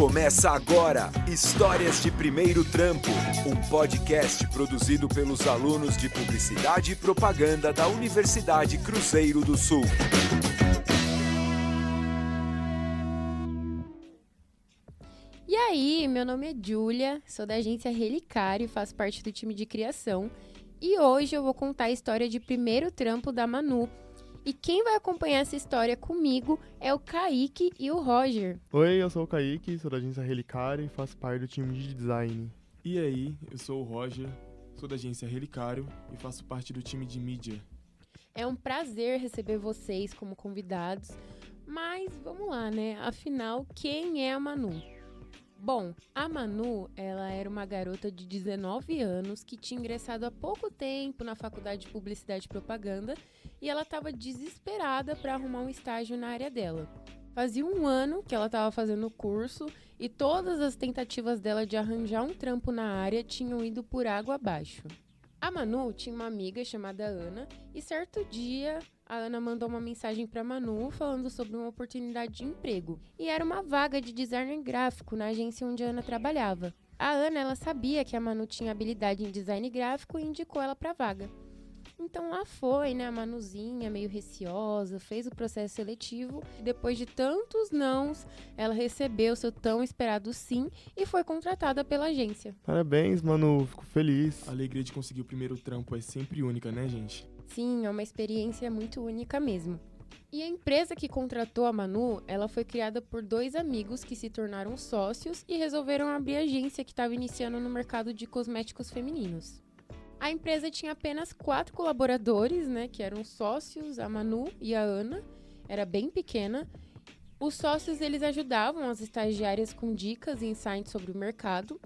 Começa agora, Histórias de Primeiro Trampo, um podcast produzido pelos alunos de Publicidade e Propaganda da Universidade Cruzeiro do Sul. E aí, meu nome é Júlia, sou da agência Relicário e faço parte do time de criação. E hoje eu vou contar a história de primeiro trampo da Manu. E quem vai acompanhar essa história comigo é o Kaique e o Roger. Oi, eu sou o Kaique, sou da agência Relicário e faço parte do time de design. E aí, eu sou o Roger, sou da agência Relicário e faço parte do time de mídia. É um prazer receber vocês como convidados, mas vamos lá, né? Afinal, quem é a Manu? Bom, a Manu, ela era uma garota de 19 anos que tinha ingressado há pouco tempo na faculdade de Publicidade e Propaganda e ela estava desesperada para arrumar um estágio na área dela. Fazia um ano que ela estava fazendo o curso e todas as tentativas dela de arranjar um trampo na área tinham ido por água abaixo. A Manu tinha uma amiga chamada Ana e certo dia a Ana mandou uma mensagem para Manu falando sobre uma oportunidade de emprego. E era uma vaga de designer gráfico na agência onde a Ana trabalhava. A Ana, ela sabia que a Manu tinha habilidade em design gráfico e indicou ela para a vaga. Então lá foi, né, a Manuzinha, meio receosa, fez o processo seletivo e depois de tantos nãos, ela recebeu seu tão esperado sim e foi contratada pela agência. Parabéns, Manu, fico feliz. A alegria de conseguir o primeiro trampo é sempre única, né, gente? Sim, é uma experiência muito única mesmo. E a empresa que contratou a Manu, ela foi criada por dois amigos que se tornaram sócios e resolveram abrir a agência que estava iniciando no mercado de cosméticos femininos. A empresa tinha apenas 4 colaboradores, né, que eram sócios, a Manu e a Ana, era bem pequena. Os sócios, eles ajudavam as estagiárias com dicas e insights sobre o mercado.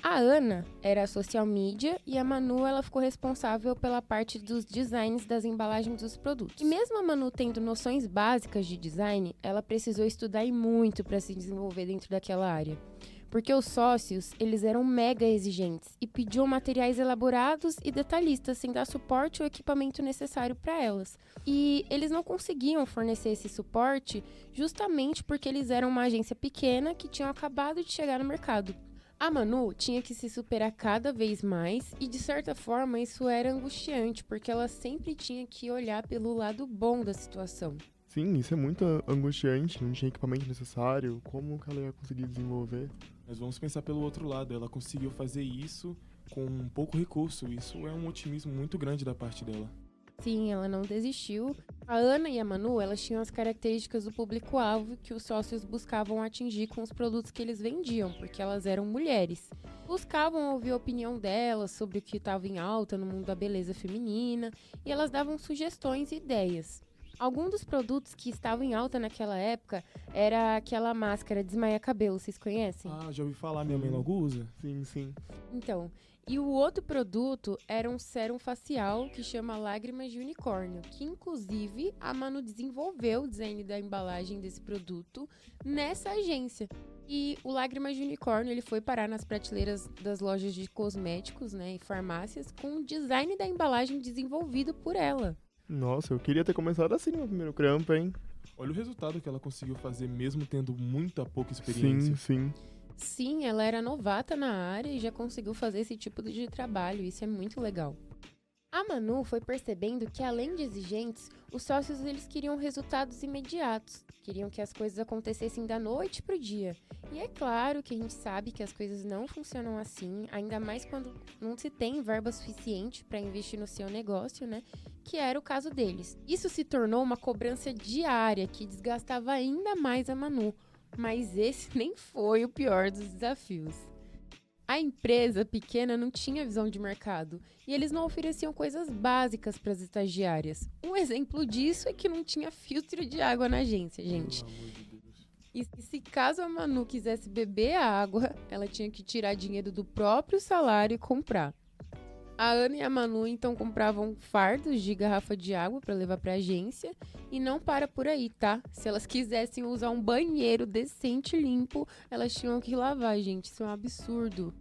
A Ana era a social media e a Manu, ela ficou responsável pela parte dos designs das embalagens dos produtos. E mesmo a Manu tendo noções básicas de design, ela precisou estudar e muito para se desenvolver dentro daquela área. Porque os sócios, eles eram mega exigentes e pediam materiais elaborados e detalhistas, sem dar suporte ou equipamento necessário para elas. E eles não conseguiam fornecer esse suporte justamente porque eles eram uma agência pequena que tinham acabado de chegar no mercado. A Manu tinha que se superar cada vez mais e, de certa forma, isso era angustiante, porque ela sempre tinha que olhar pelo lado bom da situação. Sim, isso é muito angustiante, não tinha equipamento necessário, como que ela ia conseguir desenvolver? Mas vamos pensar pelo outro lado, ela conseguiu fazer isso com pouco recurso, isso é um otimismo muito grande da parte dela. Sim, ela não desistiu. A Ana e a Manu, elas tinham as características do público-alvo que os sócios buscavam atingir com os produtos que eles vendiam, porque elas eram mulheres. Buscavam ouvir a opinião delas sobre o que estava em alta no mundo da beleza feminina e elas davam sugestões e ideias. Alguns dos produtos que estavam em alta naquela época era aquela máscara desmaia-cabelo, vocês conhecem? Ah, já ouvi falar, minha mãe logo usa. Sim, sim. Então, e o outro produto era um sérum facial que chama Lágrimas de Unicórnio, que inclusive a Manu desenvolveu o design da embalagem desse produto nessa agência. E o Lágrimas de Unicórnio, ele foi parar nas prateleiras das lojas de cosméticos, né, e farmácias com o design da embalagem desenvolvido por ela. Nossa, eu queria ter começado assim no meu primeiro trampo, hein? Olha o resultado que ela conseguiu fazer mesmo tendo muita pouca experiência. Sim. Sim, ela era novata na área e já conseguiu fazer esse tipo de trabalho, isso é muito legal. A Manu foi percebendo que, além de exigentes, os sócios eles queriam resultados imediatos, queriam que as coisas acontecessem da noite para o dia. E é claro que a gente sabe que as coisas não funcionam assim, ainda mais quando não se tem verba suficiente para investir no seu negócio, né? Que era o caso deles. Isso se tornou uma cobrança diária que desgastava ainda mais a Manu, mas esse nem foi o pior dos desafios. A empresa pequena não tinha visão de mercado e eles não ofereciam coisas básicas para as estagiárias. Um exemplo disso é que não tinha filtro de água na agência, gente. Pelo amor de Deus. E se caso a Manu quisesse beber a água, ela tinha que tirar dinheiro do próprio salário e comprar. A Ana e a Manu então compravam fardos de garrafa de água para levar para a agência e não para por aí, tá? Se elas quisessem usar um banheiro decente e limpo, elas tinham que lavar, gente. Isso é um absurdo.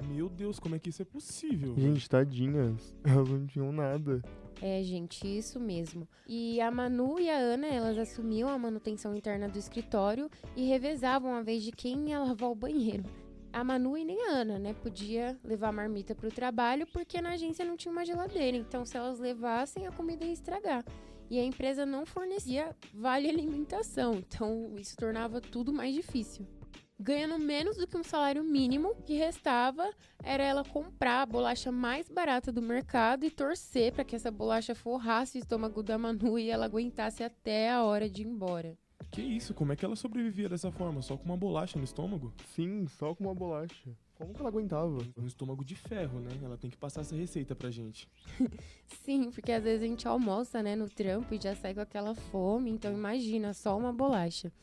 Meu Deus, como é que isso é possível? Gente, tadinhas, elas não tinham nada. É, gente, isso mesmo. E a Manu e a Ana, elas assumiam a manutenção interna do escritório e revezavam a vez de quem ia lavar o banheiro. A Manu e nem a Ana, né, podia levar a marmita pro trabalho porque na agência não tinha uma geladeira. Então, se elas levassem, a comida ia estragar. E a empresa não fornecia vale alimentação. Então, isso tornava tudo mais difícil. Ganhando menos do que um salário mínimo, o que restava era ela comprar a bolacha mais barata do mercado e torcer para que essa bolacha forrasse o estômago da Manu e ela aguentasse até a hora de ir embora. Que isso? Como é que ela sobrevivia dessa forma? Só com uma bolacha no estômago? Sim, só com uma bolacha. Como que ela aguentava? Um estômago de ferro, né? Ela tem que passar essa receita pra gente. Sim, porque às vezes a gente almoça, né, no trampo e já sai com aquela fome, então imagina, só uma bolacha.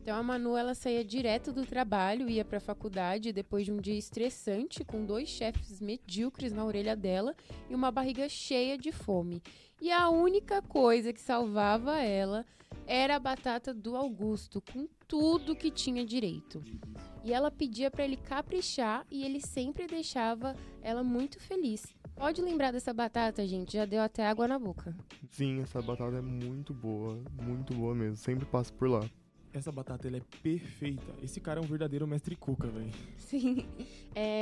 Então a Manu, ela saía direto do trabalho, ia pra faculdade depois de um dia estressante, com 2 chefes medíocres na orelha dela e uma barriga cheia de fome. E a única coisa que salvava ela era a batata do Augusto, com tudo que tinha direito. E ela pedia pra ele caprichar e ele sempre deixava ela muito feliz. Pode lembrar dessa batata, gente, já deu até água na boca. Sim, essa batata é muito boa mesmo. Sempre passo por lá. Essa batata, ela é perfeita. Esse cara é um verdadeiro mestre cuca, velho. Sim.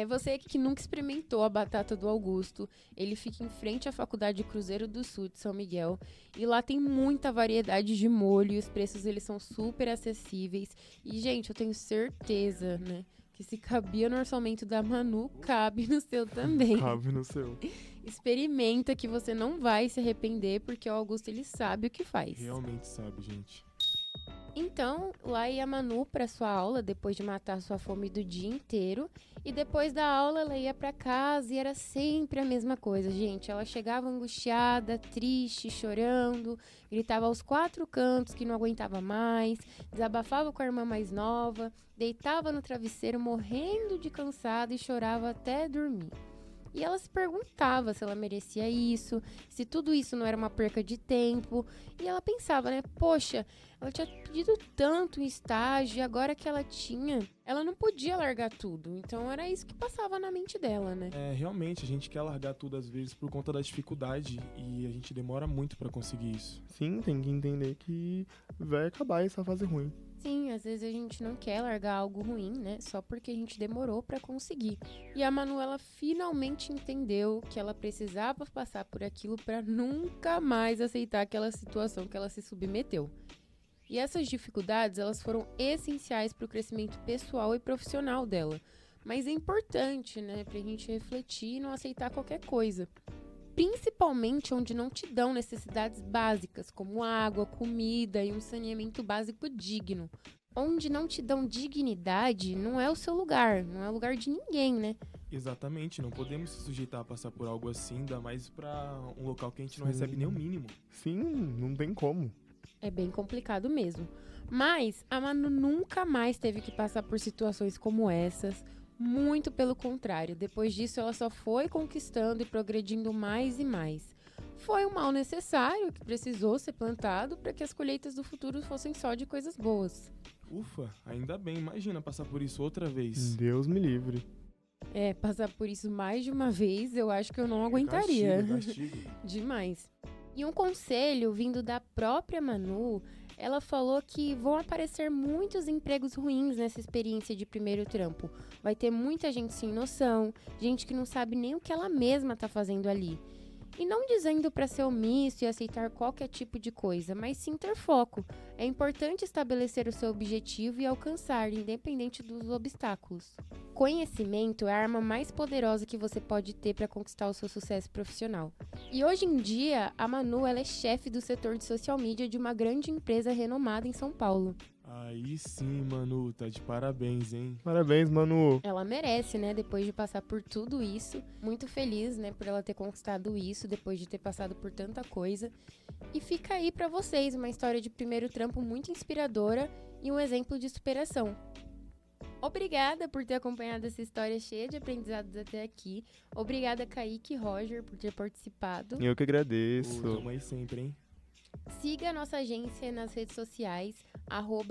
Você que nunca experimentou a batata do Augusto, ele fica em frente à Faculdade Cruzeiro do Sul de São Miguel. E lá tem muita variedade de molho e os preços eles são super acessíveis. E, gente, eu tenho certeza, né, que se cabia no orçamento da Manu, cabe no seu também. Cabe no seu. Experimenta que você não vai se arrepender, porque o Augusto ele sabe o que faz. Realmente sabe, gente. Então, lá ia a Manu para sua aula, depois de matar sua fome do dia inteiro. E depois da aula, ela ia para casa e era sempre a mesma coisa, gente. Ela chegava angustiada, triste, chorando, gritava aos 4 cantos que não aguentava mais, desabafava com a irmã mais nova, deitava no travesseiro morrendo de cansada e chorava até dormir. E ela se perguntava se ela merecia isso, se tudo isso não era uma perca de tempo. E ela pensava, né? Poxa, ela tinha pedido tanto em estágio e agora que ela tinha, ela não podia largar tudo. Então era isso que passava na mente dela, né? Realmente, a gente quer largar tudo às vezes por conta da dificuldade e a gente demora muito pra conseguir isso. Sim, tem que entender que vai acabar essa fase ruim. Sim, às vezes a gente não quer largar algo ruim, né? Só porque a gente demorou pra conseguir. E a Manu, ela finalmente entendeu que ela precisava passar por aquilo pra nunca mais aceitar aquela situação que ela se submeteu. E essas dificuldades, elas foram essenciais pro crescimento pessoal e profissional dela. Mas é importante, né, pra gente refletir e não aceitar qualquer coisa. Principalmente onde não te dão necessidades básicas, como água, comida e um saneamento básico digno. Onde não te dão dignidade, não é o seu lugar, não é o lugar de ninguém, né? Exatamente, não podemos se sujeitar a passar por algo assim, ainda mais pra um local que a gente não recebe nem o mínimo. Sim, não tem como. É bem complicado mesmo. Mas a Manu nunca mais teve que passar por situações como essas. Muito pelo contrário, depois disso ela só foi conquistando e progredindo mais e mais. Foi um mal necessário que precisou ser plantado para que as colheitas do futuro fossem só de coisas boas. Ufa, ainda bem, imagina passar por isso outra vez. Deus me livre. Passar por isso mais de uma vez, eu acho que eu não aguentaria. Castigo. Demais. E um conselho vindo da própria Manu, ela falou que vão aparecer muitos empregos ruins nessa experiência de primeiro trampo. Vai ter muita gente sem noção, gente que não sabe nem o que ela mesma tá fazendo ali. E não dizendo para ser omisso e aceitar qualquer tipo de coisa, mas sim ter foco. É importante estabelecer o seu objetivo e alcançar, independente dos obstáculos. Conhecimento é a arma mais poderosa que você pode ter para conquistar o seu sucesso profissional. E hoje em dia, a Manu ela é chefe do setor de social media de uma grande empresa renomada em São Paulo. Aí sim, Manu, tá de parabéns, hein? Parabéns, Manu. Ela merece, né, depois de passar por tudo isso. Muito feliz, né, por ela ter conquistado isso, depois de ter passado por tanta coisa. E fica aí pra vocês uma história de primeiro trampo muito inspiradora e um exemplo de superação. Obrigada por ter acompanhado essa história cheia de aprendizados até aqui. Obrigada, Kaique e Roger, por ter participado. Eu que agradeço. Tamo aí sempre, hein? Siga a nossa agência nas redes sociais,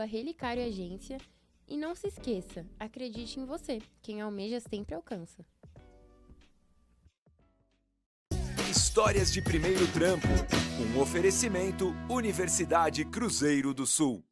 @relicárioagência. E não se esqueça, acredite em você. Quem almeja sempre alcança. Histórias de Primeiro Trampo. Um oferecimento Universidade Cruzeiro do Sul.